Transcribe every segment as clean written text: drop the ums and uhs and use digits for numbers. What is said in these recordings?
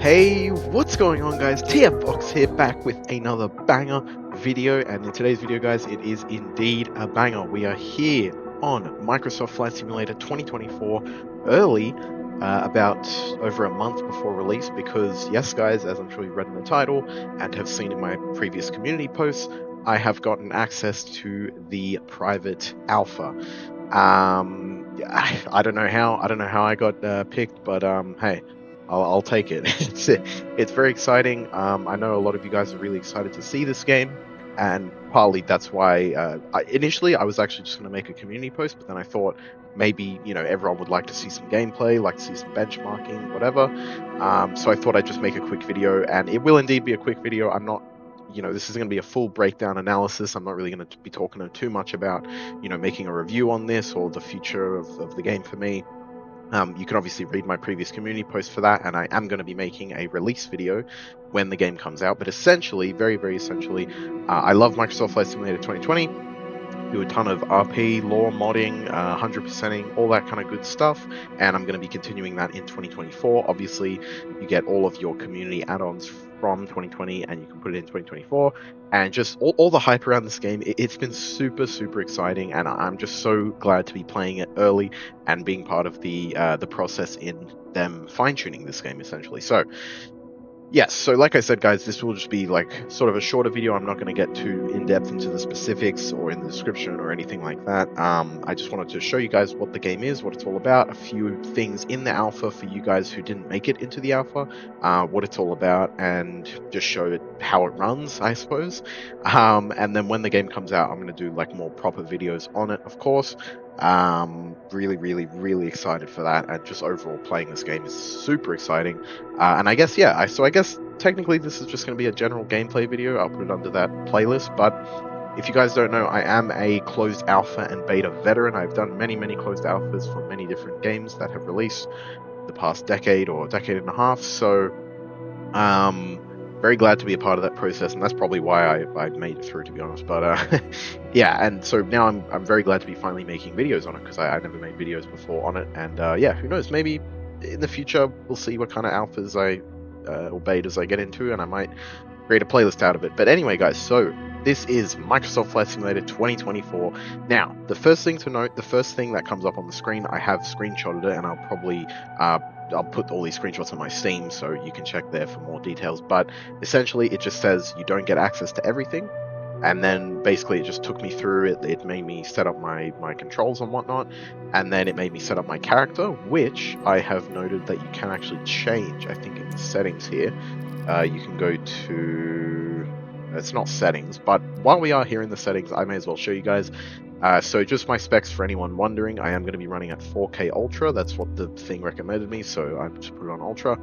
Hey, what's going on, guys? TFBox here, back with another banger video, and in today's video, guys, it is indeed a banger. We are here on Microsoft Flight Simulator 2024 early, about over a month before release, because yes, guys, as I'm sure you read in the title and have seen in my previous community posts, I have gotten access to the private alpha. I don't know how I got picked, but hey, I'll take it. It's very exciting. I know a lot of you guys are really excited to see this game, and partly that's why initially I was actually just going to make a community post, but then I thought maybe everyone would like to see some gameplay, like to see some benchmarking, whatever. So I thought I'd just make a quick video, and it will indeed be a quick video. I'm not. This is going to be a full breakdown analysis. I'm not really going to be talking too much about, making a review on this or the future of the game for me. You can obviously read my previous community post for that, and I am going to be making a release video when the game comes out. But essentially, very, very essentially, I love Microsoft Flight Simulator 2020. Do a ton of RP, lore modding, 100%ing, all that kind of good stuff, and I'm going to be continuing that in 2024. Obviously, you get all of your community add-ons from 2020, and you can put it in 2024, and just all the hype around this game. It's been super, super exciting, and I'm just so glad to be playing it early and being part of the process in them fine-tuning this game, essentially. So yes, so like I said, guys, this will just be like sort of a shorter video. I'm not going to get too in-depth into the specifics or in the description or anything like that. I just wanted to show you guys what the game is, what it's all about, a few things in the alpha for you guys who didn't make it into the alpha, what it's all about, and just show it how it runs, I suppose. And then when the game comes out, I'm going to do like more proper videos on it, of course. Really, really, really excited for that, and just overall playing this game is super exciting. And I guess, yeah, I guess technically this is just going to be a general gameplay video. I'll put it under that playlist, but if you guys don't know, I am a closed alpha and beta veteran. I've done many, many closed alphas for many different games that have released the past decade or decade and a half, so very glad to be a part of that process, and that's probably why I made it through, to be honest. But yeah, and so now I'm very glad to be finally making videos on it, because I never made videos before on it, and yeah, who knows, maybe in the future we'll see what kind of alphas or betas I get into, and I might create a playlist out of it. But anyway, guys, so this is Microsoft Flight Simulator 2024. Now, the first thing to note, the first thing that comes up on the screen, I have screenshotted it, and I'll probably I'll put all these screenshots on my Steam, so you can check there for more details. But essentially, it just says you don't get access to everything, and then basically it just took me through it. It made me set up my controls and whatnot, and then it made me set up my character, which I have noted that you can actually change. I think in the settings here, you can go to, it's not settings, but while we are here in the settings, I may as well show you guys. So just my specs for anyone wondering, I am going to be running at 4K Ultra. That's what the thing recommended me, so I just put it on Ultra.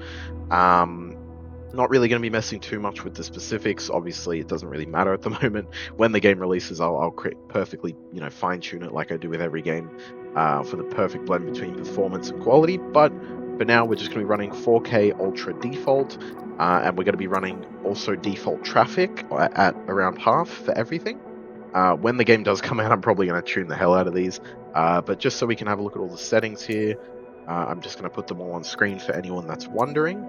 Not really going to be messing too much with the specifics. Obviously, it doesn't really matter at the moment. When the game releases, I'll perfectly, fine-tune it like I do with every game, for the perfect blend between performance and quality. But for now, we're just going to be running 4K Ultra default, and we're going to be running also default traffic at around half for everything. When the game does come out, I'm probably going to tune the hell out of these, but just so we can have a look at all the settings here, I'm just going to put them all on screen for anyone that's wondering.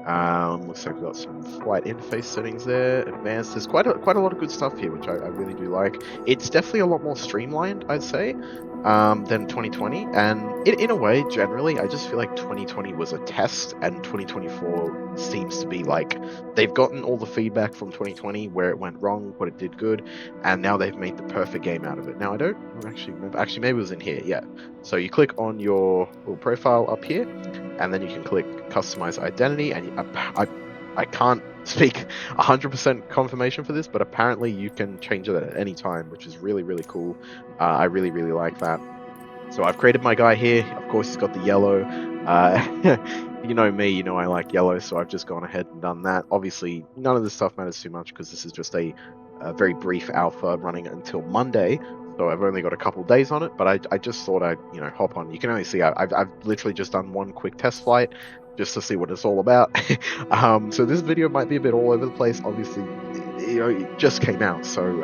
Looks like we've got some flight interface settings there, advanced. There's quite a lot of good stuff here, which I really do like. It's definitely a lot more streamlined, I'd say, than 2020, and in a way, generally, I just feel like 2020 was a test, and 2024 seems to be like they've gotten all the feedback from 2020, where it went wrong, what it did good, and now they've made the perfect game out of it. Now, I don't actually remember. Actually, maybe it was in here, yeah. So you click on your little profile up here, and then you can click customize identity, and I can't speak 100% confirmation for this, but apparently you can change it at any time, which is really, really cool. I really, really like that. So I've created my guy here. Of course, he's got the yellow. You know me, you know I like yellow, so I've just gone ahead and done that. Obviously, none of this stuff matters too much, because this is just a very brief alpha running until Monday. So I've only got a couple days on it, but I just thought I'd hop on. You can only see I've literally just done one quick test flight just to see what it's all about. So this video might be a bit all over the place. Obviously, it just came out, so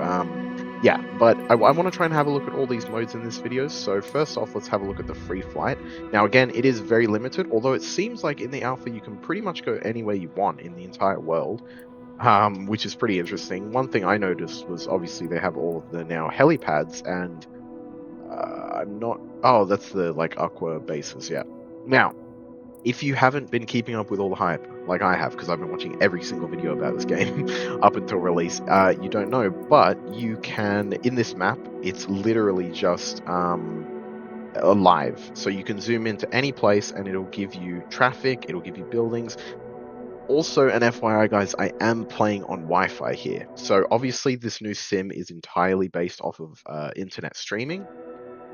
yeah, but I want to try and have a look at all these modes in this video. So first off, let's have a look at the free flight. Now again, it is very limited, although it seems like in the alpha you can pretty much go anywhere you want in the entire world, which is pretty interesting. One thing I noticed was obviously they have all of the now helipads, and I'm not. Oh, that's the like aqua bases. Yeah. Now, if you haven't been keeping up with all the hype, like I have, because I've been watching every single video about this game up until release, you don't know, but you can, in this map, it's literally just alive. So you can zoom into any place and it'll give you traffic, it'll give you buildings. Also, an FYI, guys, I am playing on Wi-Fi here. So obviously this new sim is entirely based off of internet streaming.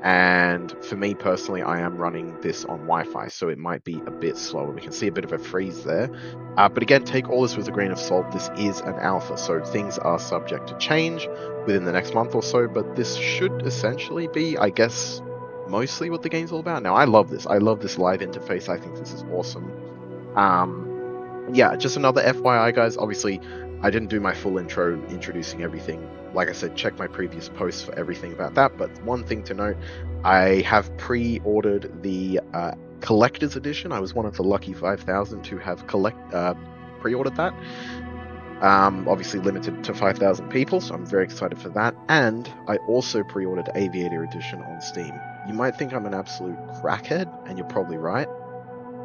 And for me personally, I am running this on Wi-Fi, so it might be a bit slower. We can see a bit of a freeze there. But again, take all this with a grain of salt. This is an alpha, so things are subject to change within the next month or so, but this should essentially be, I guess, mostly what the game's all about. Now, I love this. I love this live interface. I think this is awesome. Yeah, just another FYI, guys. Obviously, I didn't do my full intro introducing everything. Like I said, check my previous posts for everything about that. But one thing to note, I have pre-ordered the collector's edition. I was one of the lucky 5,000 to have pre-ordered that. Obviously limited to 5,000 people, so I'm very excited for that. And I also pre-ordered Aviator edition on Steam. You might think I'm an absolute crackhead, and you're probably right.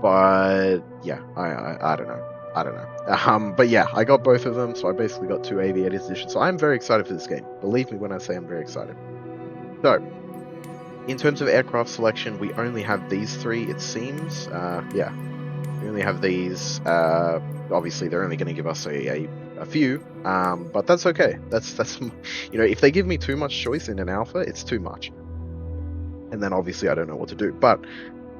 But yeah, I don't know. I don't know. But yeah, I got both of them, so I basically got 2 Aviators editions. So I'm very excited for this game. Believe me when I say I'm very excited. So, in terms of aircraft selection, we only have these 3, it seems. Yeah, we only have these. Obviously, they're only going to give us a few, but that's okay. That's you know, if they give me too much choice in an alpha, it's too much. And then obviously I don't know what to do. But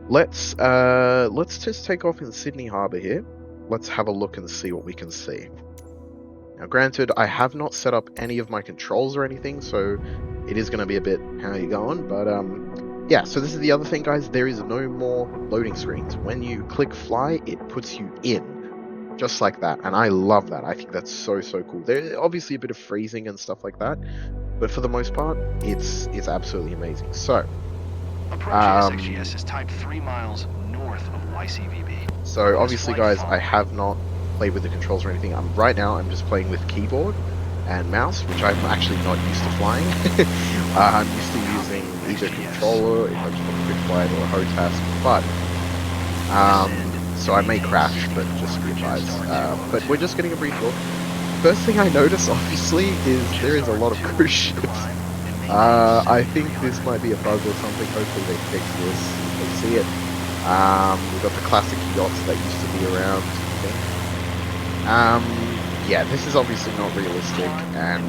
let's just take off in Sydney Harbour here. Let's have a look and see what we can see. Now, granted, I have not set up any of my controls or anything, so it is going to be a bit how you going, but yeah, so this is the other thing, guys. There is no more loading screens. When you click fly, it puts you in, just like that, and I love that. I think that's so cool. There's obviously a bit of freezing and stuff like that, but for the most part, it's absolutely amazing. So, approach SXGS is type 3 miles north of YCVB. So obviously, guys, I have not played with the controls or anything. Right now I'm just playing with keyboard and mouse, which I'm actually not used to flying. I'm used to using either controller, if I just want a quick flight, or a HOTAS, but so I may crash, but just be advised. But we're just getting a brief look. First thing I notice, obviously, is there is a lot of cruise ships. I think this might be a bug or something. Hopefully they fix this. They see it. We've got the classic yachts that used to be around, I think. Yeah, this is obviously not realistic, and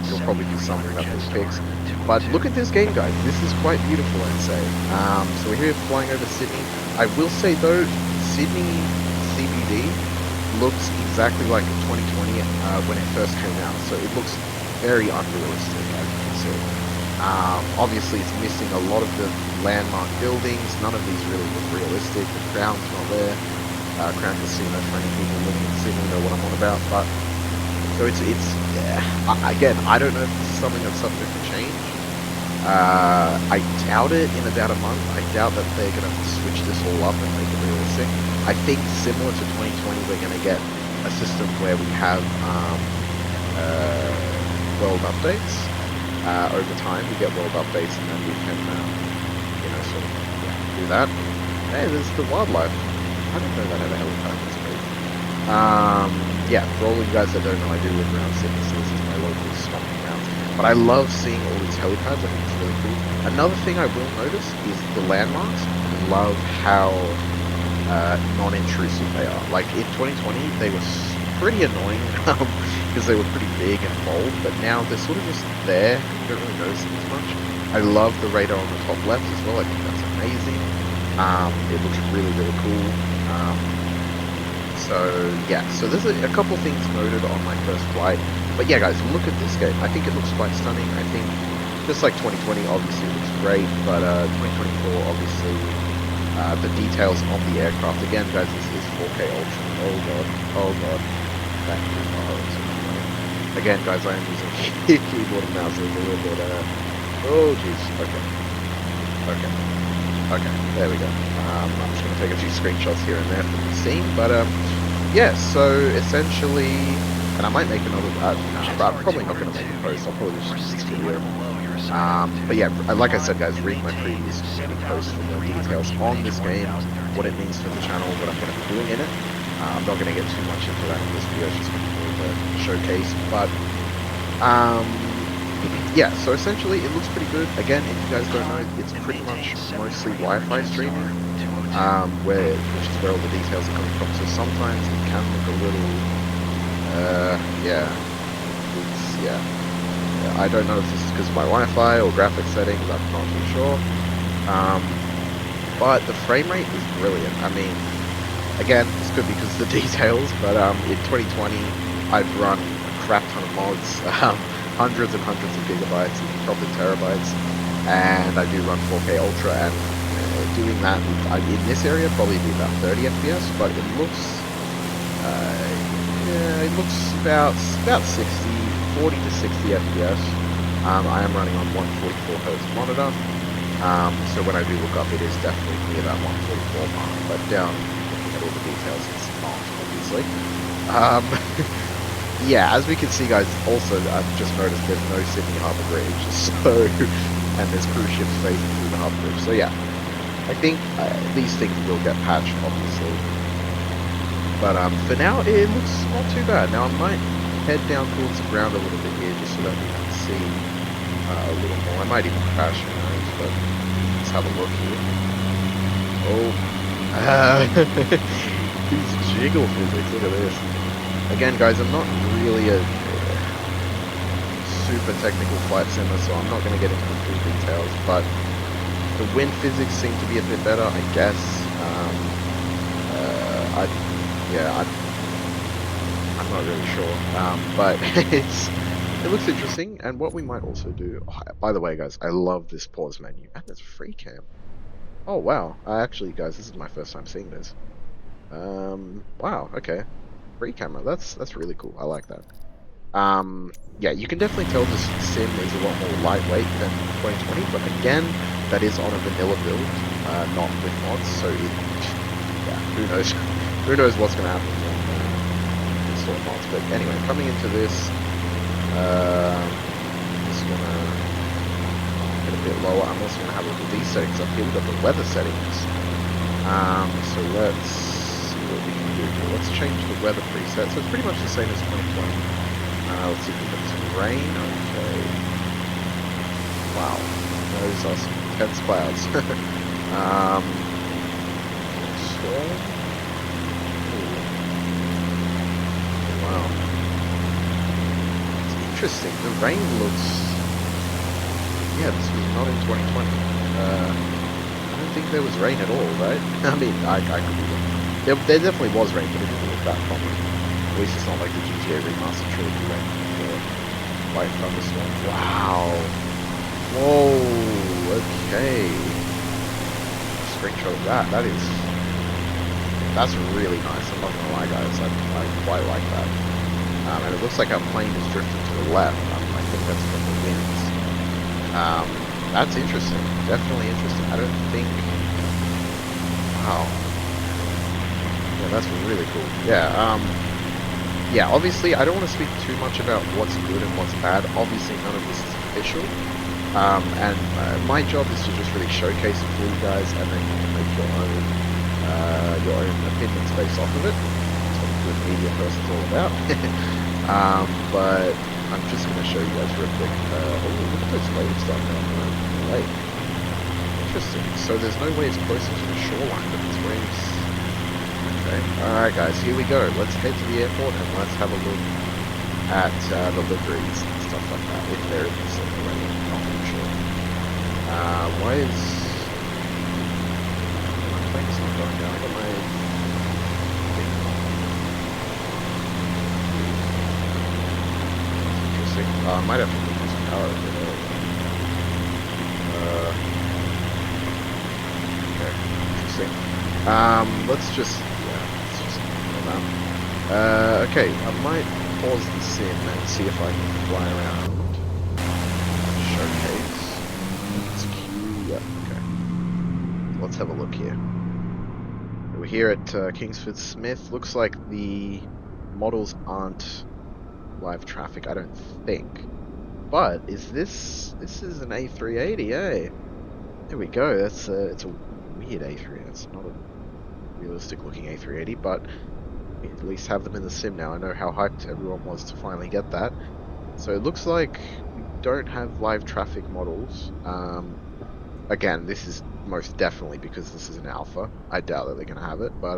it'll probably be something that they fix. But look at this game, guys. This is quite beautiful, I'd say. So we're here flying over Sydney. I will say, though, Sydney CBD looks exactly like 2020 when it first came out. So it looks very unrealistic, as you can see. Obviously, it's missing a lot of the landmark buildings. None of these really look realistic. The Crown's not there. Crown Casino, for any people living in Sydney know what I'm on about. But so it's yeah. Again, I don't know if this is something that's subject to change. I doubt it in about a month. I doubt that they're going to switch this all up and make it realistic. I think similar to 2020, we're going to get a system where we have world updates. Over time, we get world updates, and then we can, you know, sort of do that. Hey, there's the wildlife. I didn't know that had a helipad. That's great. Yeah, for all you guys that don't know, I do live around Sydney, so this is my local stomping ground. But I love seeing all these helipads. I think it's really cool. Another thing I will notice is the landmarks. I love how non-intrusive they are. Like in 2020, they were pretty annoying because they were pretty big and bold, but now they're sort of just there. You don't really notice them as much. I love the radar on the top left as well. I think that's amazing. It looks really cool. So yeah, so there's a couple things noted on my first flight, but yeah, guys, look at this game. I think it looks quite stunning. I think just like 2020, obviously it looks great, but 2024, obviously. The details on the aircraft. Again, guys, this is 4K Ultra. Oh god. That is Again, guys, I am using keyboard and mouse, so it's a little bit, oh, jeez, okay, there we go. I'm just going to take a few screenshots here and there from the scene, but, yeah, so, essentially, and I might make another, I'm probably not going to make a post, I'll probably just use this video. But yeah, like I said, guys, read my previous post for more details on this game, what it means for the channel, what I'm going to be doing in it. I'm not going to get too much into that in this video, it's just going to be more of a showcase, but, yeah, so essentially it looks pretty good. Again, if you guys don't know, it's pretty much mostly Wi-Fi streaming, which is where all the details are coming from, so sometimes it can look a little, yeah, I don't know if this is because of my Wi-Fi or graphics settings, I'm not too sure, but the frame rate is brilliant. I mean, again, this could be because of the details, but in 2020, I've run a crap ton of mods, hundreds and hundreds of gigabytes, probably terabytes, and I do run 4K Ultra, and doing that in this area probably be about 30 FPS, but it looks, yeah, it looks about 40 to 60 FPS. I am running on 144 Hz monitor, so when I do look up, it is definitely near that 144 mark, but down looking at all the details, it's not, obviously. Yeah, as we can see, guys, also, I've just noticed there's no Sydney Harbour Bridge, so, and there's cruise ships phasing through the Harbour Bridge, so yeah, I think these things will get patched, obviously, but for now, it looks not too bad. Now, I might head down towards the ground a little bit here, just so that we can see a little more. I might even crash, who knows, but let's have a look here. Oh, these jiggle physics, look at this. Again, guys, I'm not really a super technical flight simmer, so I'm not going to get into the full details, but the wind physics seem to be a bit better, I guess. I'm not really sure, but it looks interesting, and what we might also do, by the way, guys, I love this pause menu, and it's free cam. Oh, wow, actually, guys, this is my first time seeing this. Wow, okay. Free camera, that's really cool. I like that. Yeah, you can definitely tell this sim is a lot more lightweight than 2020, but again, that is on a vanilla build, not with mods, so yeah, who knows? Who knows what's going to happen when install mods? But anyway, coming into this, just gonna get a bit lower. I'm also gonna have a look at these settings up here. We've got the weather settings. So let's see what we can do here. Let's change the weather preset. So it's pretty much the same as 2020. Let's see if we get some rain. Okay. Wow. Those are some intense clouds. Storm. Wow. It's interesting. The rain looks... Yeah, this was not in 2020. I don't think there was rain at all, right? I mean, I could be wrong. There definitely was rain, but it didn't look that common. At least it's not like the GTA Remastered Trilogy rain or white thunderstorm. Wow. Whoa. Okay. Screenshot of that. That's really nice. I'm not gonna lie, guys. I quite like that. And it looks like our plane is drifting to the left. I think that's from the winds. That's interesting. Definitely interesting. I don't think... Wow. Yeah, that's really cool. Yeah, yeah, obviously, I don't want to speak too much about what's good and what's bad. Obviously, none of this is official. And my job is to just really showcase it for you guys, and then you can make your own opinions based off of it. That's what a good media person's all about. But I'm just going to show you guys real quick. Oh, look at those waves starting down the lake. Interesting. So there's no waves closer to the shoreline, but there's waves... Okay. Alright guys, here we go. Let's head to the airport and let's have a look at the liveries and stuff like that. If there is already, I'm not really sure. Why is... My plane's not going down. I got my... Interesting. I might have to put some power over there. Okay. Interesting. Let's just... Okay, I might pause the sim and see if I can fly around. Showcase. It's Q. Yep, okay. Let's have a look here. We're here at Kingsford Smith. Looks like the models aren't live traffic, I don't think. But is this is an A380, eh? There we go. It's a weird A380. It's not a realistic looking A380, but we at least have them in the sim now. I know how hyped everyone was to finally get that. So it looks like we don't have live traffic models. Again, this is most definitely because this is an alpha. I doubt that they're going to have it, but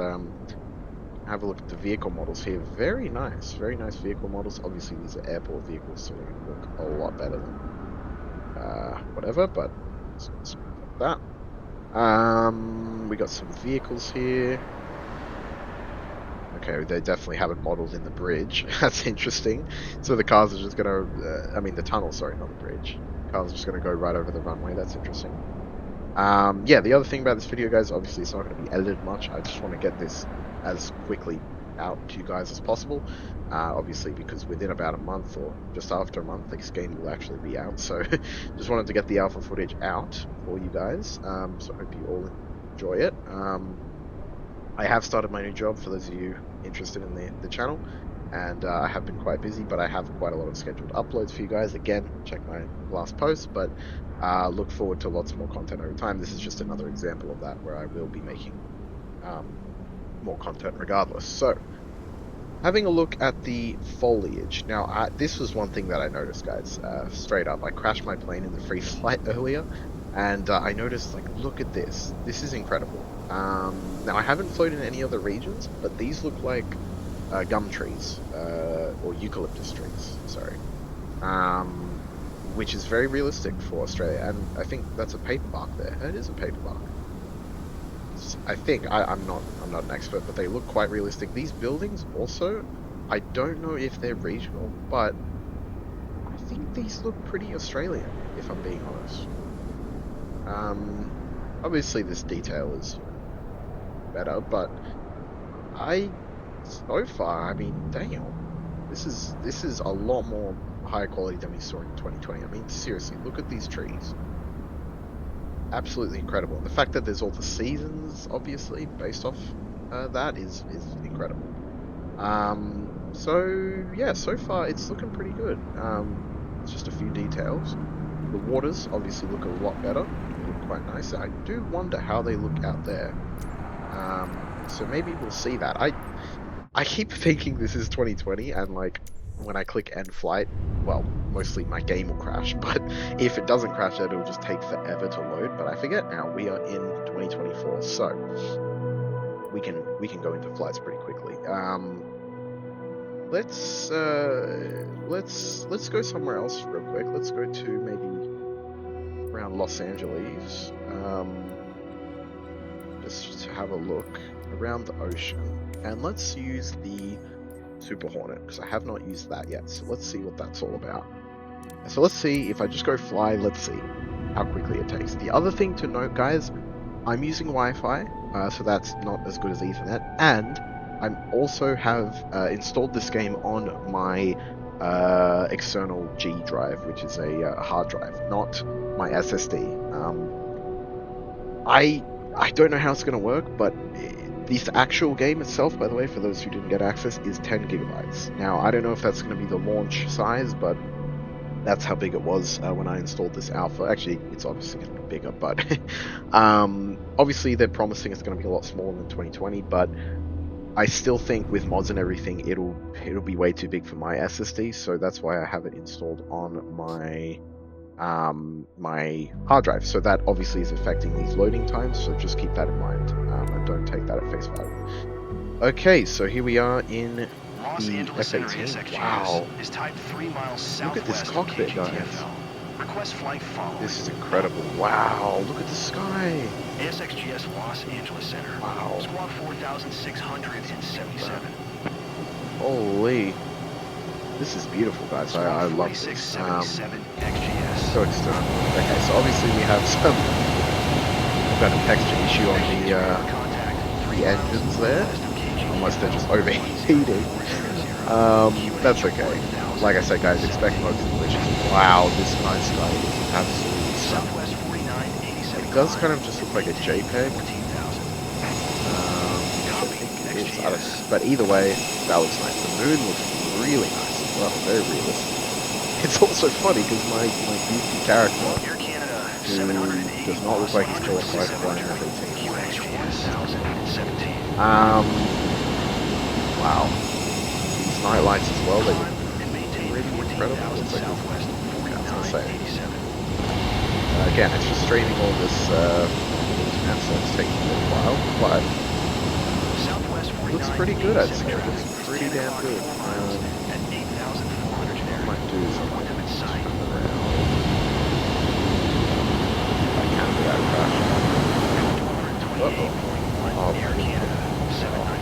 have a look at the vehicle models here. Very nice vehicle models. Obviously these are airport vehicles, so they look a lot better than whatever, but let's that. We got some vehicles here. Okay, they definitely haven't modeled in the bridge. That's interesting. So the cars are just gonna, I mean the tunnel, sorry, not the bridge. Cars are just gonna go right over the runway. That's interesting. Yeah, the other thing about this video, guys, obviously it's not going to be edited much. I just want to get this as quickly out to you guys as possible. Obviously, because within about a month or just after a month, this game will actually be out. So just wanted to get the alpha footage out for you guys. So I hope you all enjoy it. I have started my new job for those of you interested in the channel. And I have been quite busy, but I have quite a lot of scheduled uploads for you guys. Again, check my last post, but look forward to lots more content over time. This is just another example of that, where I will be making more content regardless. So, having a look at the foliage. Now, this was one thing that I noticed, guys, straight up. I crashed my plane in the free flight earlier, and I noticed, like, look at this. This is incredible. Now, I haven't flown in any other regions, but these look like gum trees, or eucalyptus trees, sorry, which is very realistic for Australia, and I think that's a paper bark there. It is a paper bark. I think, I'm not an expert, but they look quite realistic. These buildings also, I don't know if they're regional, but I think these look pretty Australian, if I'm being honest. Obviously this detail is better, but so far, I mean, damn, this is a lot more higher quality than we saw in 2020. I mean, seriously, look at these trees. Absolutely incredible. And the fact that there's all the seasons, obviously, based off that is incredible. So yeah, so far it's looking pretty good. It's just a few details. The waters obviously look a lot better. They look quite nice. I do wonder how they look out there. So maybe we'll see that. I keep thinking this is 2020, and like when I click end flight, well, mostly my game will crash, but if it doesn't crash, it'll just take forever to load. But I forget now, we are in 2024, so we can go into flights pretty quickly. Let's go somewhere else real quick. Let's go to maybe around Los Angeles, just to have a look around the ocean. And let's use the Super Hornet, because I have not used that yet. So let's see what that's all about. So let's see, if I just go fly, let's see how quickly it takes. The other thing to note, guys, I'm using Wi-Fi, so that's not as good as Ethernet. And I also have installed this game on my external G drive, which is a hard drive, not my SSD. I don't know how it's going to work, but this actual game itself, by the way, for those who didn't get access, is 10 gigabytes. Now, I don't know if that's going to be the launch size, but that's how big it was when I installed this alpha. Actually, it's obviously going to be bigger, but obviously they're promising it's going to be a lot smaller than 2020, but I still think with mods and everything, it'll be way too big for my SSD, so that's why I have it installed on my my hard drive. So that obviously is affecting these loading times, so just keep that in mind, and don't take that at face value. Okay, so here we are in Los the Angeles Center F-18. ASXGS Wow, is typed 3 miles southwest look at this cockpit, of guys. KGTFL. Request flight following. This is incredible. Wow, look at the sky. ASXGS Los Angeles Center. Wow. Squad 4677. Holy. This is beautiful, guys. I love this. 4677 XGS. So external. Okay, so obviously we have we've got a texture issue on the engines there, unless they're just overheating. That's okay. Like I said, guys, expect bugs and glitches. Wow, this night sky is absolutely stunning. Southwest 49, 87. It does kind of just look like a JPEG. 14,000. I think it is. I don't know. But either way, that looks nice. The moon looks really nice as well. Very realistic. It's also funny because my goofy character, Air Canada, who does not look like he's qualified for flying F-18. Wow. These night lights as well, they look really incredible. It's like, yeah, I was gonna say. Again, it's just streaming all this internet, so it's taking a little while, but it looks pretty good, I'd say. It looks pretty damn good. What I might do is I might just turn around. I can without crashing. Uh-oh. Oh, Air Canada, 795.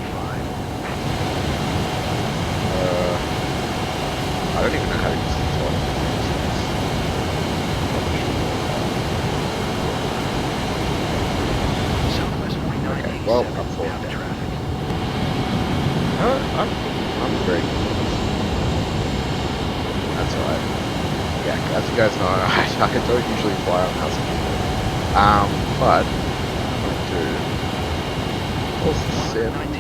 I don't even know how to use the top. Okay, well, I'm falling down. I'm very good. That's alright. Yeah, as you guys know, I don't usually fly on altitude. But I'm going to pause the sim and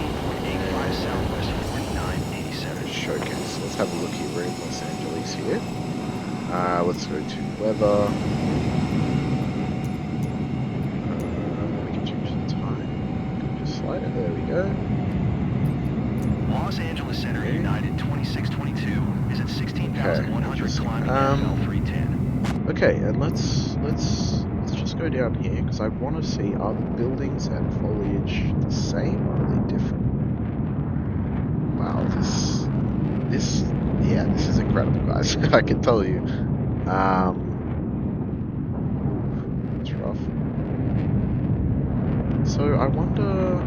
showcase. Let's have a look here. We're in Los Angeles here. Let's go to weather. We can change the time. Just slide it. There we go. Los Angeles Center United 2622 is at 16,100 climbing at 310. Okay, and let's just go down here because I want to see, are the buildings and foliage the same or are they different? Wow, this is incredible, guys. I can tell you. It's rough. So I wonder,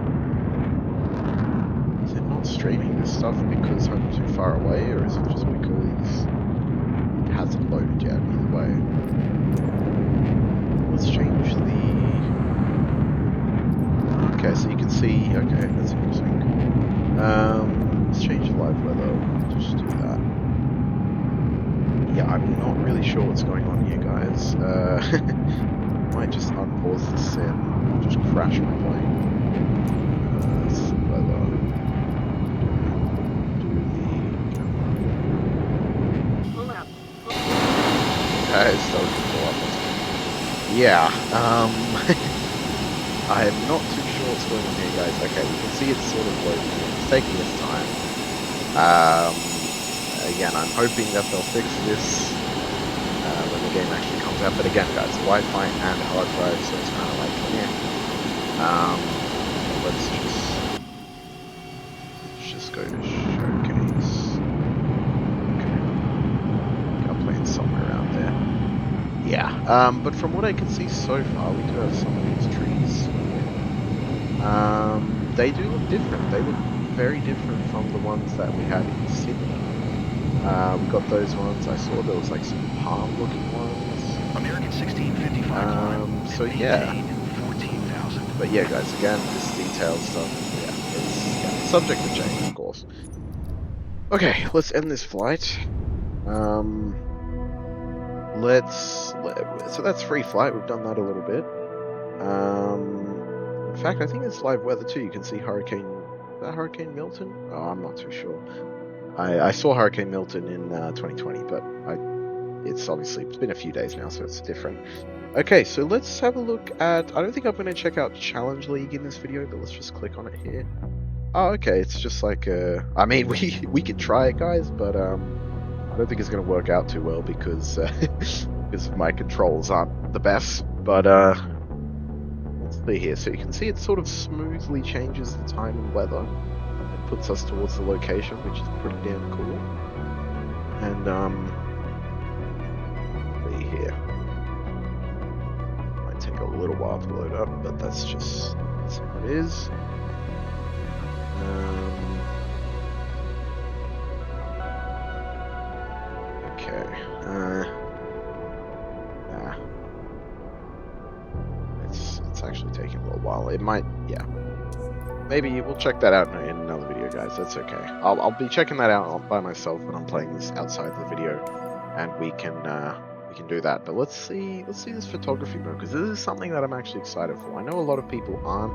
is it not streaming this stuff because I'm too far away, or is it just because it hasn't loaded yet? Either way, let's change the. Okay, so you can see. Okay, that's interesting. Let's change the live weather. Just do that. Yeah, I'm not really sure what's going on here, guys. Might just unpause the sim, just crash my plane. This is the weather. It's still pull up. Yeah. I am not too sure what's going on here, guys. Okay, you can see it's sort of loading. It's taking its time. Again, I'm hoping that they'll fix this when the game actually comes out. But again, guys, Wi-Fi and hard drive, so it's kind of like, yeah. Let's just go to showcase. Okay, I'll play it somewhere around there. Yeah. But from what I can see so far, we do have some of these trees. They do look different. They look very different from the ones that we had in Sydney. We got those ones. I saw there was like some palm-looking ones. American 1655. So yeah. 14,000. But yeah, guys. Again, this detailed stuff. Yeah, it's subject to change, of course. Okay, let's end this flight. So that's free flight. We've done that a little bit. In fact, I think it's live weather too. You can see Hurricane Milton? Oh, I'm not too sure. I saw Hurricane Milton in 2020, but it's been a few days now, so it's different. Okay, so let's have a look at, I don't think I'm going to check out Challenge League in this video, but let's just click on it here. Oh, okay, it's just like, I mean, we could try it, guys, but I don't think it's going to work out too well because my controls aren't the best, but let's see here. So you can see it sort of smoothly changes the time and weather. Puts us towards the location, which is pretty damn cool. And see here. Might take a little while to load up, but that's how it is. Okay. It's actually taking a little while. It might, yeah. Maybe we'll check that out in another video, guys. guys. That's okay. I'll be checking that out by myself when I'm playing this outside the video, and we can do that. But let's see this photography mode, because this is something that I'm actually excited for. I know a lot of people aren't,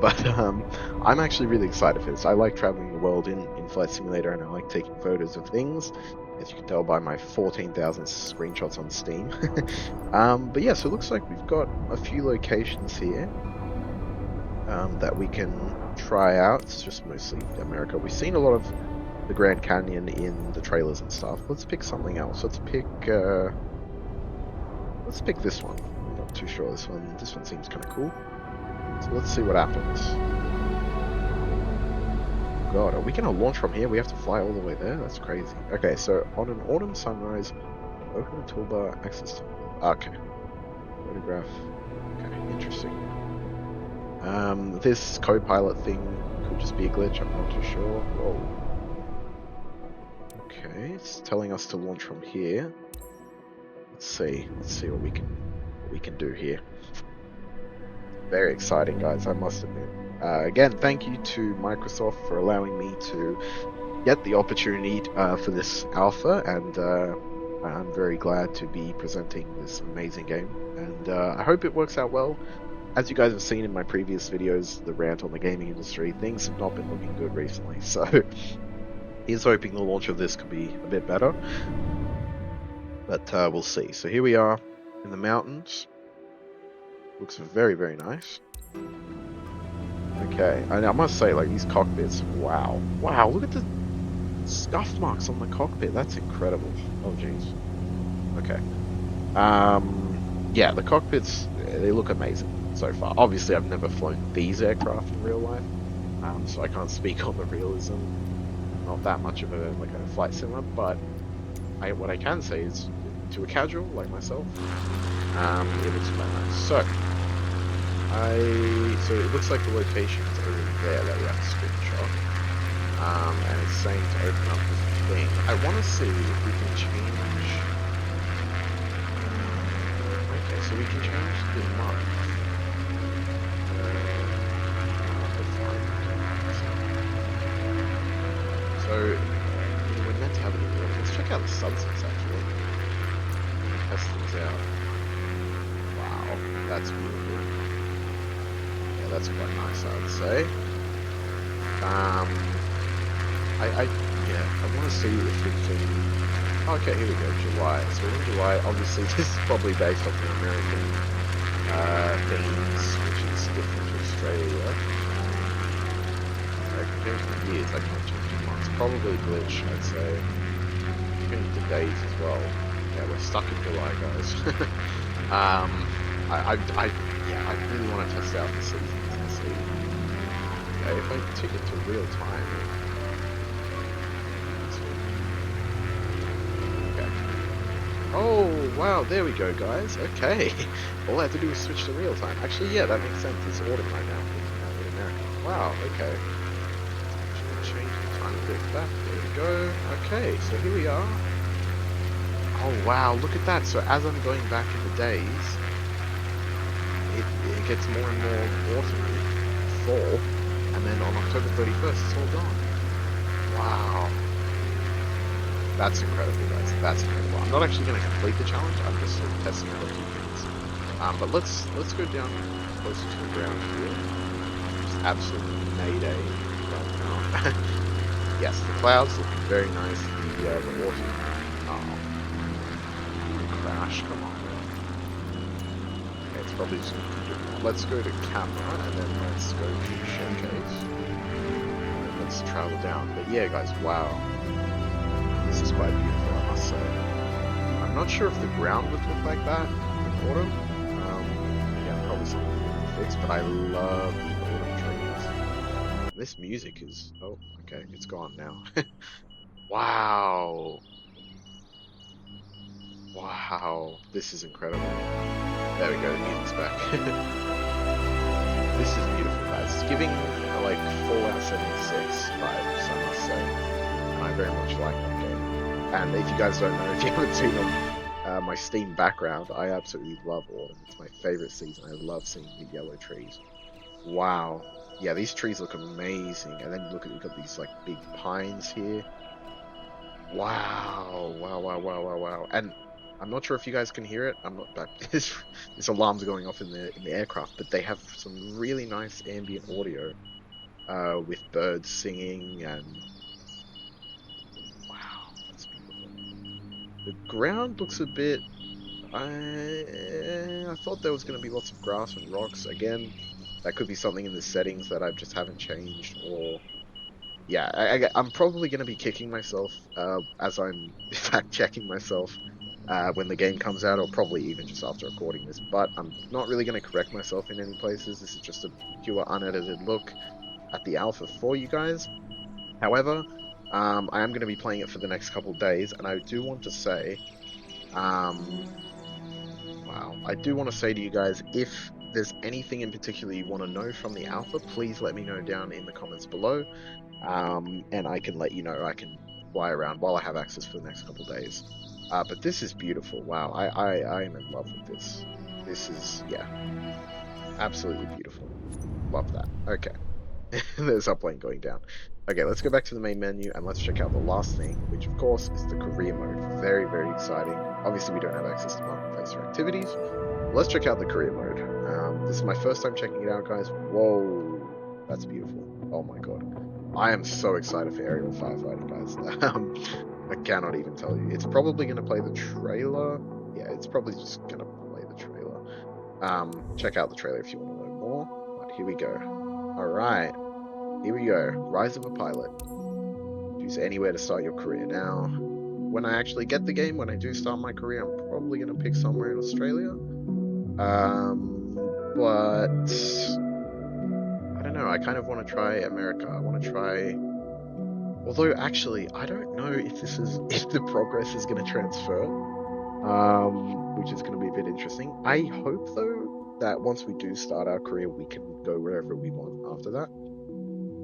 but I'm actually really excited for this. I like traveling the world in Flight Simulator, and I like taking photos of things, as you can tell by my 14,000 screenshots on Steam. But yeah, so it looks like we've got a few locations here that we can try out. It's just mostly America. We've seen a lot of the Grand Canyon in the trailers and stuff. Let's pick something else. Let's pick this one. I'm not too sure. This one seems kind of cool. So let's see what happens. God, are we gonna launch from here? We have to fly all the way there? That's crazy. Okay, so on an autumn sunrise, open the toolbar, access to... Okay. Photograph. Okay, interesting. This co-pilot thing could just be a glitch, I'm not too sure. Whoa. Okay, it's telling us to launch from here. Let's see what we can do here. Very exciting, guys, I must admit. Again, thank you to Microsoft for allowing me to get the opportunity for this alpha, and I'm very glad to be presenting this amazing game, and I hope it works out well. As you guys have seen in my previous videos, the rant on the gaming industry, things have not been looking good recently, so here's hoping the launch of this could be a bit better, but we'll see. So here we are in the mountains. Looks very, very nice. Okay, and I must say, like, these cockpits, wow, look at the scuff marks on the cockpit. That's incredible. Oh jeez. Okay. Yeah, the cockpits, they look amazing so far. Obviously, I've never flown these aircraft in real life, so I can't speak on the realism. Not that much of a flight simulator, but what I can say is, to a casual like myself, it looks quite nice. So it looks like the location is over there that we have to screenshot, and it's saying to open up this thing. I want to see if we can change. Okay, so we can change the month. So we're meant to have it in there. Let's check out the sunsets actually. Test things out. Wow, that's beautiful. Yeah, that's quite nice, I would say. I want to see if we can... Okay, here we go, July. So in July, obviously this is probably based off the American themes, which is different to Australia. I can change the years, I can't change the months. Probably a glitch, I'd say. Change the days as well. Yeah, we're stuck in July, guys. I really want to test out the seasons and see. Okay, if I take it to real time. Okay. Oh wow, there we go, guys. Okay, all I have to do is switch to real time. Actually, yeah, that makes sense. It's autumn right now in America. Wow. Okay. Change the time a bit back. There we go. Okay, so here we are. Oh wow, look at that. So as I'm going back in the days, it gets more and more autumn, fall, and then on October 31st it's all gone. Wow. That's incredible, guys. That's incredible. I'm not actually going to complete the challenge, I'm just sort of testing out a few things. But let's go down closer to the ground here. Just absolutely mayday right now. Yes, the clouds looking very nice. The autumn. Crash, come on. Okay, it's probably just let's go to camera and then let's go to showcase. And let's travel down. But yeah, guys, wow. This is quite beautiful, I must say. I'm not sure if the ground would look like that in autumn. Yeah, probably something we have to fix, but I love the autumn trees. This music is... Oh, okay, it's gone now. Wow. Wow, this is incredible. There we go, the music's back. This is beautiful, guys. It's giving like Fallout 76 vibes, I must say. And I very much like that game. And if you guys don't know, if you haven't seen my Steam background, I absolutely love autumn. It's my favorite season. I love seeing the yellow trees. Wow. yeah, these trees look amazing. And then you look at, you've got these like big pines here. Wow, wow, wow, wow, wow, wow. And I'm not sure if you guys can hear it. I'm not that this alarm's going off in the aircraft, but they have some really nice ambient audio with birds singing and wow, that's beautiful. The ground looks a bit I thought there was going to be lots of grass and rocks. Again, that could be something in the settings that I just haven't changed, or yeah, I'm probably going to be kicking myself as I'm fact checking myself when the game comes out, or probably even just after recording this. But I'm not really going to correct myself in any places. This is just a pure unedited look at the alpha for you guys. However, I am going to be playing it for the next couple of days, and I do want to say, um, wow, I do want to say to you guys, if there's anything in particular you want to know from the alpha, please let me know down in the comments below. And I can let you know. I can fly around while I have access for the next couple of days. But this is beautiful. Wow, I am in love with this. This is, yeah, absolutely beautiful. Love that. Okay. There's our plane going down. Okay, let's go back to the main menu and let's check out the last thing, which of course is the career mode. Very, very exciting. Obviously, we don't have access to marketplace or activities. Let's check out the career mode. This is my first time checking it out, guys. Whoa, that's beautiful. Oh my god. I am so excited for aerial firefighting, guys. I cannot even tell you. It's probably going to play the trailer. Yeah, it's probably just going to play the trailer. Check out the trailer if you want to know more. But here we go. All right. Here we go. Rise of a Pilot. Choose anywhere to start your career. Now, when I actually get the game, when I do start my career, I'm probably going to pick somewhere in Australia. But I don't know. I kind of want to try America. I want to try. Although, actually, I don't know if if the progress is going to transfer. Which is going to be a bit interesting. I hope though that once we do start our career, we can go wherever we want after that.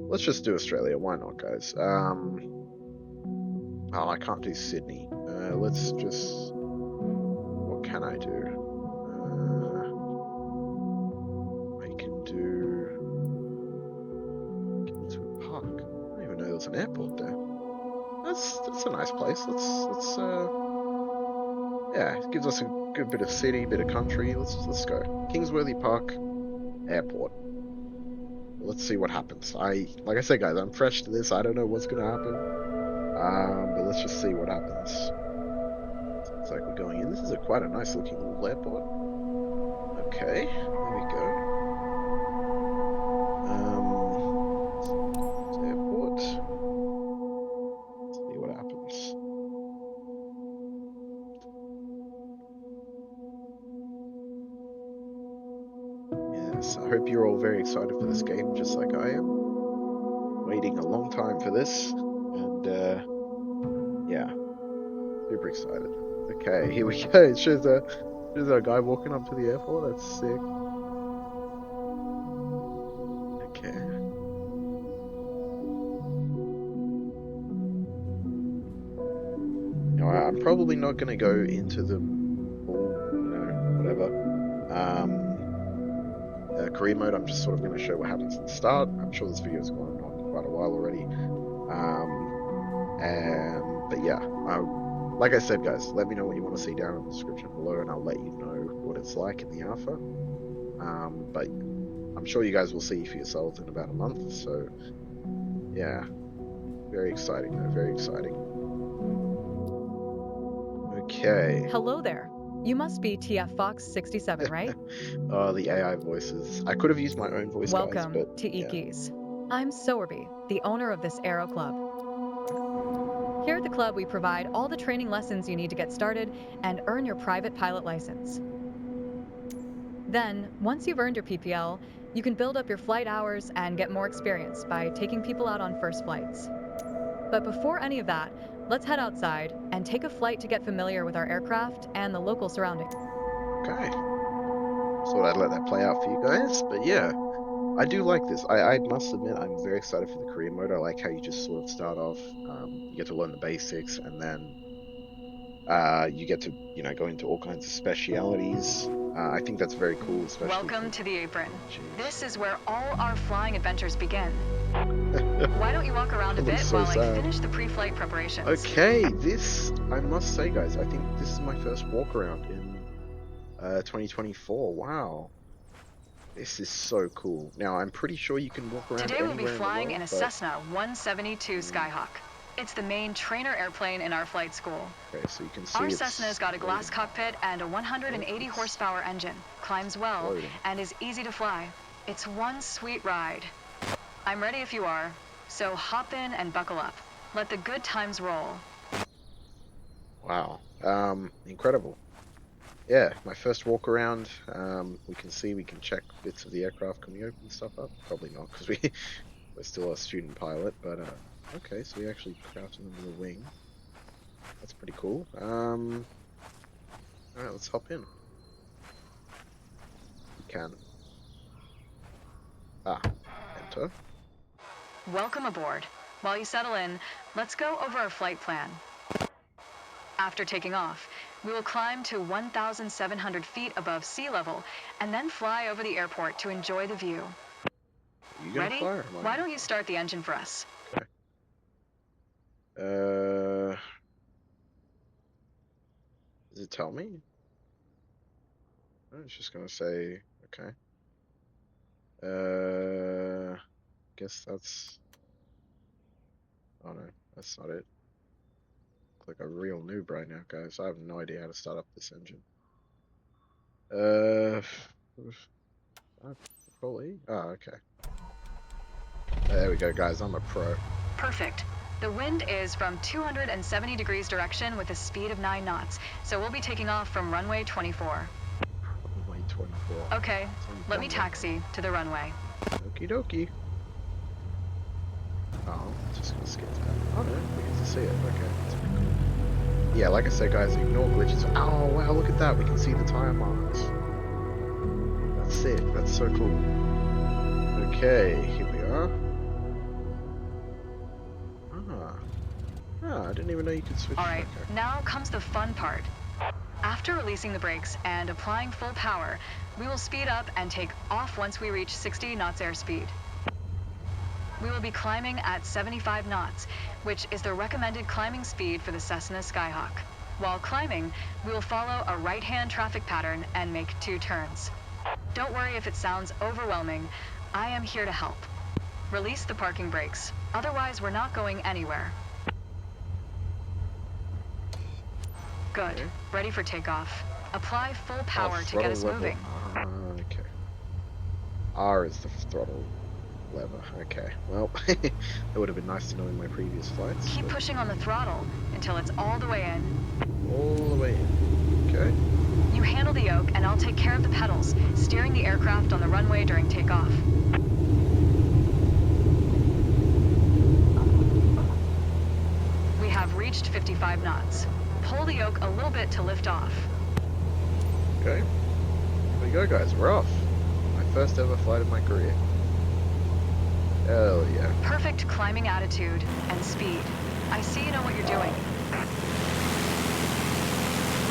Let's just do Australia. Why not, guys? Oh, I can't do Sydney. Let's just. What can I do? I can do. Kingswood Park. I don't even know there's an airport there. That's a nice place. Let's yeah, it gives us a good bit of city, bit of country. Let's go. Kingsworthy Park Airport. Let's see what happens. Like I said, guys, I'm fresh to this. I don't know what's gonna happen. But let's just see what happens. Looks like we're going in. This is quite a nice looking little airport. Okay, there we go. Airport. Let's see what happens. Yes, I hope you're all very excited for this game, just like I am. Waiting a long time for this, and yeah, super excited. Okay, here we go. It shows a guy walking up to the airport. That's sick. Okay. Now, I'm probably not going to go into the full, whatever. Career mode. I'm just sort of going to show what happens at the start. I'm sure this video's gone on quite a while already. But yeah, like I said, guys, let me know what you want to see down in the description below, and I'll let you know what it's like in the alpha. But I'm sure you guys will see for yourselves in about a month. So yeah, very exciting though, very exciting. Okay. Hello there. You must be TF Fox 67, right? Oh, the AI voices. I could have used my own voice, Welcome guys, but to yeah. Ekies. I'm Sowerby, the owner of this Aero Club. Here at the club, we provide all the training lessons you need to get started and earn your private pilot license. Then, once you've earned your PPL, you can build up your flight hours and get more experience by taking people out on first flights. But before any of that, let's head outside and take a flight to get familiar with our aircraft and the local surroundings. Okay. Thought I'd let that play out for you guys, but yeah, I do like this. I must admit, I'm very excited for the career mode. I like how you just sort of start off, you get to learn the basics, and then you get to, go into all kinds of specialities. I think that's very cool, especially. Welcome to the apron. Jeez. This is where all our flying adventures begin. Why don't you walk around a bit so while sad. I finish the pre-flight preparations? Okay, this, I must say, guys, I think this is my first walk around in 2024. Wow. This is so cool. Now, I'm pretty sure you can walk around Today we'll be anywhere flying in in the a world, Cessna 172 Skyhawk. It's the main trainer airplane in our flight school. Okay, so you can see Our it's Cessna's got a glass floating. cockpit and a 180 horsepower engine, climbs well, Floating. and is easy to fly. It's one sweet ride. I'm ready if you are, so hop in and buckle up. Let the good times roll. Wow. Incredible. Yeah, my first walk around. We can check bits of the aircraft. Can we open stuff up? Probably not, because we're still a student pilot, but okay, so we actually crafted under the wing. That's pretty cool. Alright, let's hop in. We can. Enter. Welcome aboard. While you settle in, let's go over our flight plan. After taking off, we will climb to 1,700 feet above sea level and then fly over the airport to enjoy the view. You gonna Ready? fly or am I? Why don't you start the engine for us? Okay. Does it tell me? Oh, it's just gonna say, okay. Guess that's. Oh no, that's not it. Look like a real noob right now, guys. I have no idea how to start up this engine. Control E? Oh, okay. There we go, guys. I'm a pro. Perfect. The wind is from 270 degrees direction with a speed of 9 knots, so we'll be taking off from runway 24. Runway 24. Okay, let me taxi to the runway. Okie dokie. Oh, just gonna skip that. Oh no, we get to see it. Okay, that's pretty cool. Yeah, like I said, guys, ignore glitches. Oh wow, look at that. We can see the tire marks. That's sick. That's so cool. Okay, here we are. I didn't even know you could switch. Alright, Okay. now comes the fun part. After releasing the brakes and applying full power, we will speed up and take off once we reach 60 knots airspeed. We will be climbing at 75 knots, which is the recommended climbing speed for the Cessna Skyhawk. While climbing, we will follow a right-hand traffic pattern and make 2 turns. Don't worry if it sounds overwhelming. I am here to help. Release the parking brakes. Otherwise, we're not going anywhere. Good. Okay. Ready for takeoff. Apply full power to get us moving. Okay. R is the throttle lever. Okay. Well, that would have been nice to know in my previous flights. Keep pushing on the throttle until it's all the way in. All the way in. Okay. You handle the yoke and I'll take care of the pedals, steering the aircraft on the runway during takeoff. We have reached 55 knots. Pull the yoke a little bit to lift off. Okay. Here we go, guys. We're off. My first ever flight of my career. Hell yeah. Perfect climbing attitude and speed. I see you know what you're doing.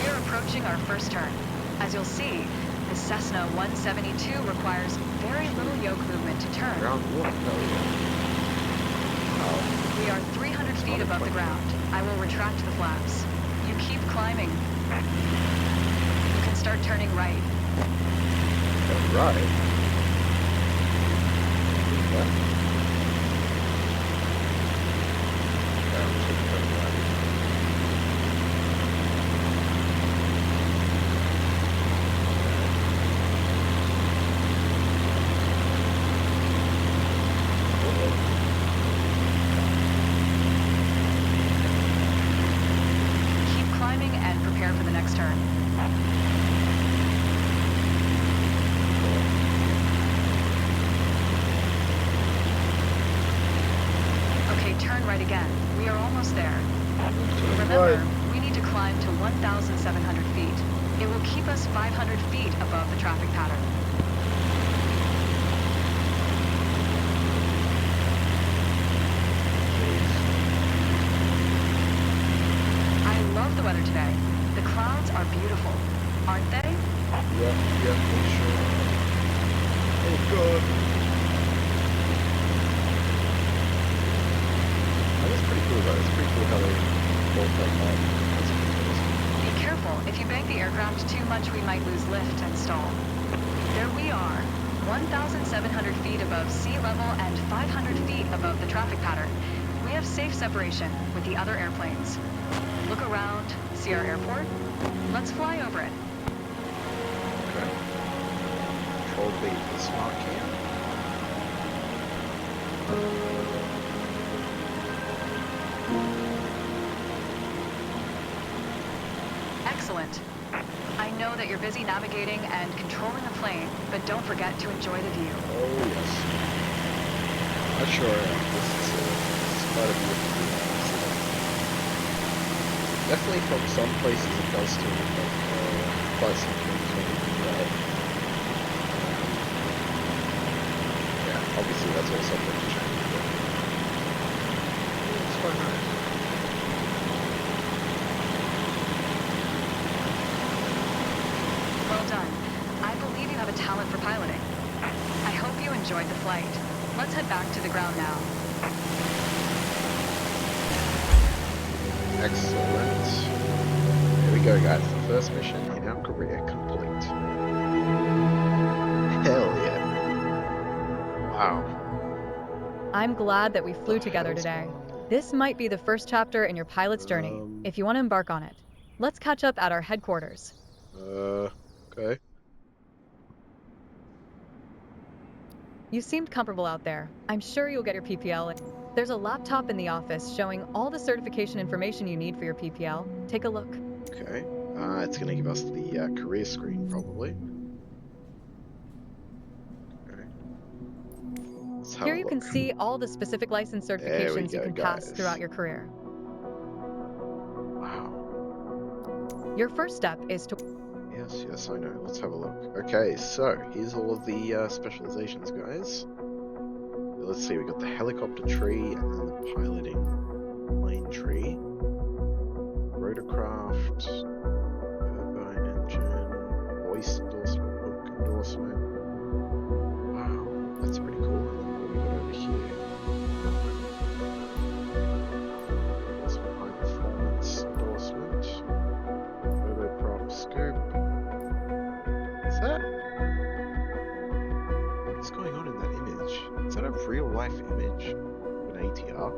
We are approaching our first turn. As you'll see, the Cessna 172 requires very little yoke movement to turn. Ground one. Hell yeah. Oh, We are 300 feet above the ground. I will retract the flaps. You keep climbing. You can start turning right. right. Keep climbing and prepare for the next turn. Okay, turn right again. We are almost there. Remember, we need to climb to 1,700 feet. It will keep us 500 feet above the traffic pattern. I love the weather today. The clouds are beautiful, aren't they? Yeah, for sure. Oh god. That's pretty cool though. It's pretty cool how they both like that. That's pretty awesome. Be careful. If you bank the aircraft too much, we might lose lift and stall. There we are. 1,700 feet above sea level and 500 feet above the traffic pattern. We have safe separation with the other airplanes. Look around, see our airport? Let's fly over it. Okay. Control B for smart cam. Excellent. I know that you're busy navigating and controlling the plane, but don't forget to enjoy the view. Oh yes. I sure am. This is quite a beautiful view. Definitely from some places it does still look like quite some things when you do that. Yeah, obviously that's all subject to change. But it's quite nice. Well done. I believe you have a talent for piloting. I hope you enjoyed the flight. Let's head back to the ground now. Excellent. Here we go, guys. The first mission in our career complete. Hell yeah. Wow. I'm glad that we flew together hell's today. going on? This might be the first chapter in your pilot's journey, if you want to embark on it. Let's catch up at our headquarters. Okay. You seemed comfortable out there. I'm sure you'll get your PPL. There's a laptop in the office showing all the certification information you need for your PPL. Take a look. Okay. It's going to give us the career screen, probably. Okay. Let's have Here a you look. can see all the specific license certifications you go, can pass guys. throughout your career. Wow. Your first step is to... Yes, I know. Let's have a look. Okay, so here's all of the specializations, guys. Let's see, we got the helicopter tree and then the piloting plane tree. Rotorcraft, turbine engine, voice endorsement, book endorsement. Wow, that's pretty cool. And then what we got over here? Endorsement, high performance endorsement. Turboprop scope. Is that? What is going on in that image? Is that a real life image? An ATR?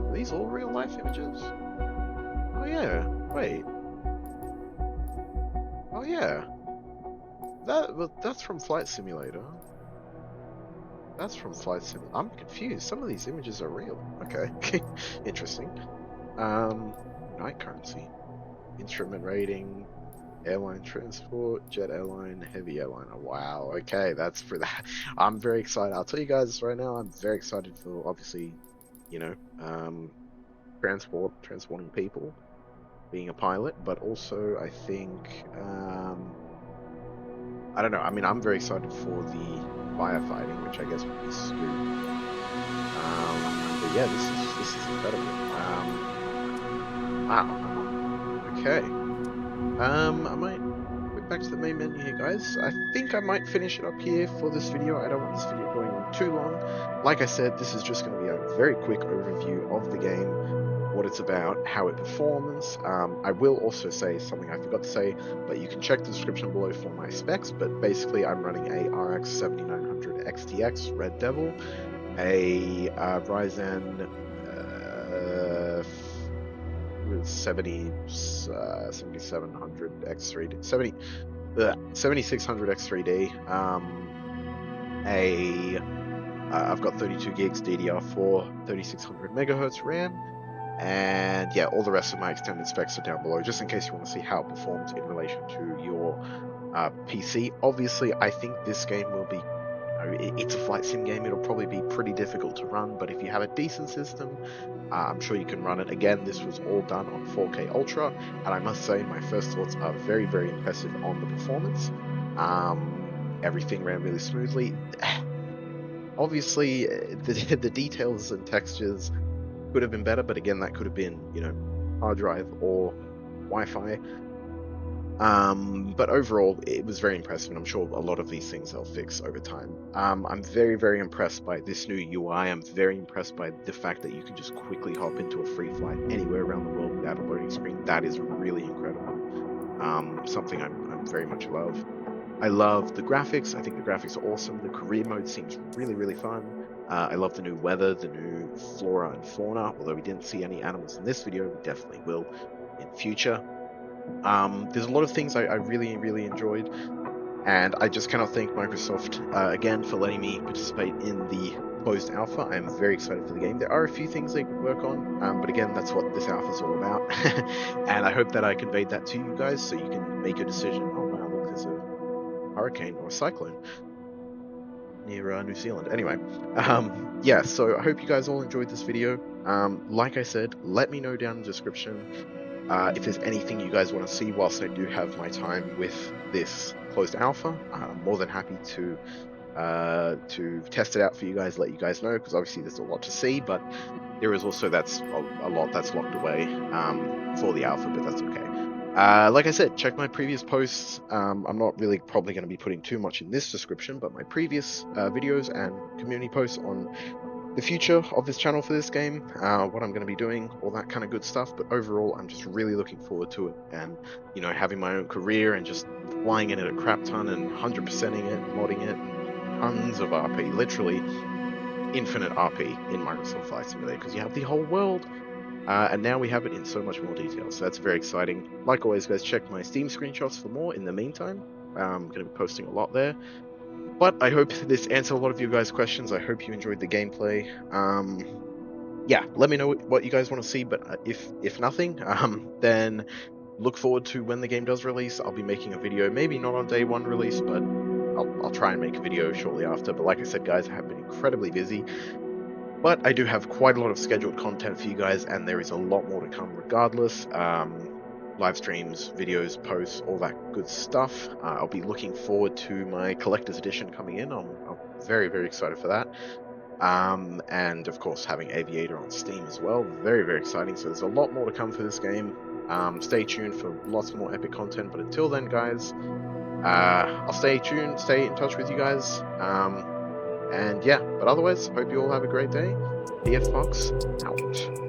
Are these all real life images? Oh yeah, wait. Oh yeah. That's from Flight Simulator. That's from Flight Simulator. I'm confused. Some of these images are real. Okay. Interesting. Night currency. Instrument rating. Airline transport, jet airline, heavy airliner. Wow. Okay, that's for that. I'm very excited. I'll tell you guys right now. I'm very excited for obviously, you know, transporting people, being a pilot, but also I think, I don't know. I mean, I'm very excited for the firefighting, which I guess would be Scoop. But yeah, this is incredible. Wow. Okay. I might go back to the main menu here, guys. I think I might finish it up here for this video. I don't want this video going on too long. Like I said, this is just going to be a very quick overview of the game, what it's about, how it performs. I will also say something I forgot to say, but you can check the description below for my specs. But basically, I'm running a RX 7900 XTX Red Devil, a Ryzen 7700 X3D, 7600 X3D. I've got 32 gigs DDR4, 3600 megahertz RAM, and yeah, all the rest of my extended specs are down below, just in case you want to see how it performs in relation to your PC. Obviously, I think this game will be, it's a flight sim game, it'll probably be pretty difficult to run, but if you have a decent system, I'm sure you can run it. Again, this was all done on 4K Ultra, and I must say my first thoughts are very, very impressive on the performance. Everything ran really smoothly. Obviously, the details and textures could have been better, but again, that could have been, you know, hard drive or Wi-Fi. But overall, it was very impressive, and I'm sure a lot of these things they'll fix over time. I'm very, very impressed by this new UI. I'm very impressed by the fact that you can just quickly hop into a free flight anywhere around the world without a loading screen. That is really incredible. Something I'm very much love. I love the graphics. I think the graphics are awesome. The career mode seems really, really fun. I love the new weather, the new flora and fauna. Although we didn't see any animals in this video, we definitely will in future. There's a lot of things I really, really enjoyed, and I just cannot thank Microsoft again for letting me participate in the closed alpha. I am very excited for the game. There are a few things they could work on, but again, that's what this alpha is all about. And I hope that I conveyed that to you guys so you can make a decision. Oh wow, look, there's a hurricane or a cyclone near New Zealand. Anyway, yeah, so I hope you guys all enjoyed this video. Like I said, let me know down in the description if there's anything you guys want to see whilst I do have my time with this closed alpha. I'm more than happy to test it out for you guys, let you guys know, because obviously there's a lot to see, but there is also a lot that's locked away for the alpha, but that's okay. Like I said, check my previous posts. I'm not really probably going to be putting too much in this description, but my previous videos and community posts on the future of this channel for this game, what I'm going to be doing, all that kind of good stuff. But overall, I'm just really looking forward to it, and you know, having my own career and just flying in it a crap ton and 100%ing it, modding it, and tons of RP, literally infinite RP in Microsoft Flight Simulator, because you have the whole world. And now we have it in so much more detail, so that's very exciting. Like always, guys, check my Steam screenshots for more. In the meantime, I'm going to be posting a lot there. But I hope this answered a lot of you guys' questions. I hope you enjoyed the gameplay. Yeah, let me know what you guys want to see, but if nothing, then look forward to when the game does release. I'll be making a video, maybe not on day one release, but I'll try and make a video shortly after. But like I said, guys, I have been incredibly busy. But I do have quite a lot of scheduled content for you guys, and there is a lot more to come regardless. Live streams, videos, posts, all that good stuff. I'll be looking forward to my collector's edition coming in. I'm very, very excited for that. And of course, having Aviator on Steam as well. Very, very exciting. So there's a lot more to come for this game. Stay tuned for lots more epic content. But until then, guys, I'll stay tuned, stay in touch with you guys. And yeah, but otherwise, hope you all have a great day. PF Fox, out.